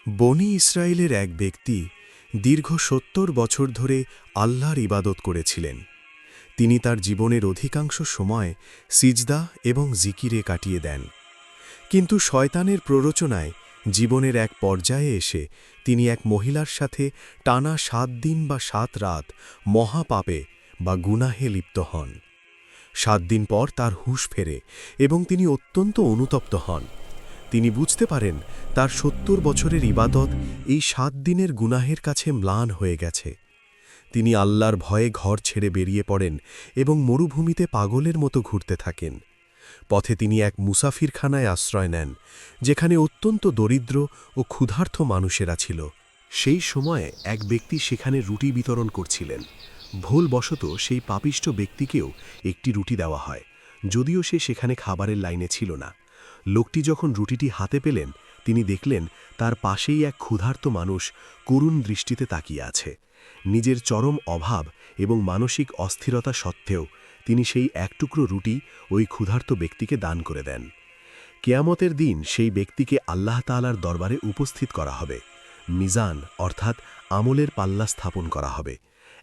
বনি ইসরায়েলের এক ব্যক্তি দীর্ঘ ৭০ বছর ধরে আল্লাহর ইবাদত করেছিলেন। তিনি তার জীবনের অধিকাংশ সময় সিজদা এবং জিকিরে কাটিয়ে দেন। কিন্তু শয়তানের প্ররোচনায় জীবনের এক পর্যায়ে এসে তিনি এক মহিলার সাথে টানা ৭ দিন বা ৭ রাত মহাপাপে বা গুনাহে লিপ্ত হন। ৭ দিন পর তার হুঁশ ফেরে এবং তিনি অত্যন্ত অনুতপ্ত হন। তিনি বুঝতে পারেন তার ৭০ বছরের ইবাদত এই ৭ দিনের গুনাহের কাছে ম্লান হয়ে গেছে। তিনি আল্লাহর ভয়ে ঘর ছেড়ে বেরিয়ে পড়েন এবং মরুভূমিতে পাগলের মতো ঘুরতে থাকেন। পথে তিনি এক মুসাফিরখানায় আশ্রয় নেন, যেখানে অত্যন্ত দরিদ্র ও ক্ষুধার্ত মানুষেরা ছিল। সেই সময়ে এক ব্যক্তি সেখানে রুটি বিতরণ করছিলেন। ভুলবশত সেই পাপিষ্ঠ ব্যক্তিকেও একটি রুটি দেওয়া হয়, যদিও সে সেখানে খাবারের লাইনে ছিল না। লোকটি যখন রুটিটি হাতে পেলেন, তিনি দেখলেন তার পাশেই এক ক্ষুধার্ত মানুষ করুণ দৃষ্টিতে তাকিয়ে আছে। নিজের চরম অভাব এবং মানসিক অস্থিরতা সত্ত্বেও তিনি সেই এক টুকরো রুটি ওই ক্ষুধার্ত ব্যক্তিকে দান করে দেন। কেয়ামতের দিন সেই ব্যক্তিকে আল্লাহ তাআলার দরবারে উপস্থিত করা হবে। মিজান অর্থাৎ আমলের পাল্লা স্থাপন করা হবে।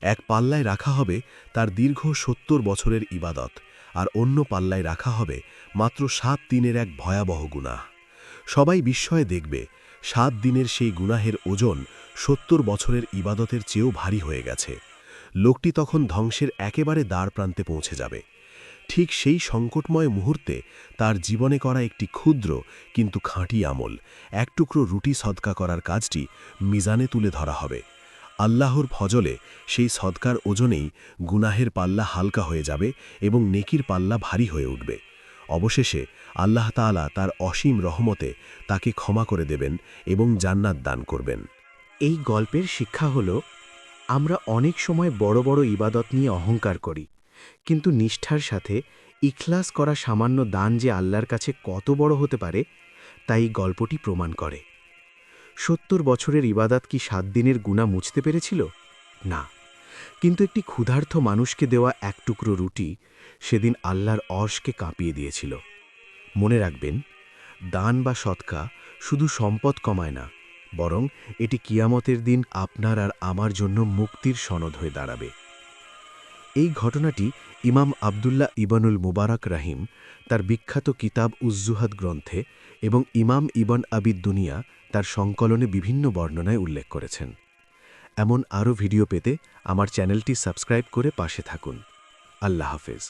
এক পাল্লায় রাখা হবে তার দীর্ঘ ৭০ বছরের ইবাদত, আর অন্য পাল্লায় রাখা হবে মাত্র ৭ দিনের এক ভয়াবহ গুনাহ। সবাই বিস্ময়ে দেখবে ৭ দিনের সেই গুনাহের ওজন ৭০ বছরের ইবাদতের চেয়েও ভারী হয়ে গেছে। লোকটি তখন ধ্বংসের একেবারে দ্বারপ্রান্তে পৌঁছে যাবে। ঠিক সেই সংকটময় মুহূর্তে তার জীবনে করা একটি ক্ষুদ্র কিন্তু খাঁটি আমল, এক টুকরো রুটি সদকা করার কাজটি মিজানে তুলে ধরা হবে। আল্লাহর ফজলে সেই সদকার ওজনেই গুনাহের পাল্লা হালকা হয়ে যাবে এবং নেকির পাল্লা ভারী হয়ে উঠবে। অবশেষে আল্লাহ তাআলা তার অসীম রহমতে তাকে ক্ষমা করে দেবেন এবং জান্নাত দান করবেন। এই গল্পের শিক্ষা হল, আমরা অনেক সময় বড় বড় ইবাদত নিয়ে অহংকার করি, কিন্তু নিষ্ঠার সাথে ইখলাস করা সামান্য দান যে আল্লাহর কাছে কত বড় হতে পারে, তাই গল্পটি প্রমাণ করে। ৭০ বছরের ইবাদত কি ৭ দিনের গুনাহ মুছতে পেরেছিল? না, কিন্তু একটি ক্ষুধার্ত মানুষকে দেওয়া এক টুকরো রুটি সেদিন আল্লাহর অর্শকে কাঁপিয়ে দিয়েছিল। মনে রাখবেন, দান বা সদকা শুধু সম্পদ কমায় না, বরং এটি কিয়ামতের দিন আপনার আর আমার জন্য মুক্তির সনদ হয়ে দাঁড়াবে। এই ঘটনাটি ইমাম আবদুল্লাহ ইবনুল মুবারক রাহিম তার বিখ্যাত কিতাব উজ্জুহাদ গ্রন্থে এবং ইমাম ইবন আবিদ দুনিয়া তার সংকলনে বিভিন্ন বর্ণনায় উল্লেখ করেছেন। এমন আরও ভিডিও পেতে আমার চ্যানেলটি সাবস্ক্রাইব করে পাশে থাকুন। আল্লাহ হাফেজ।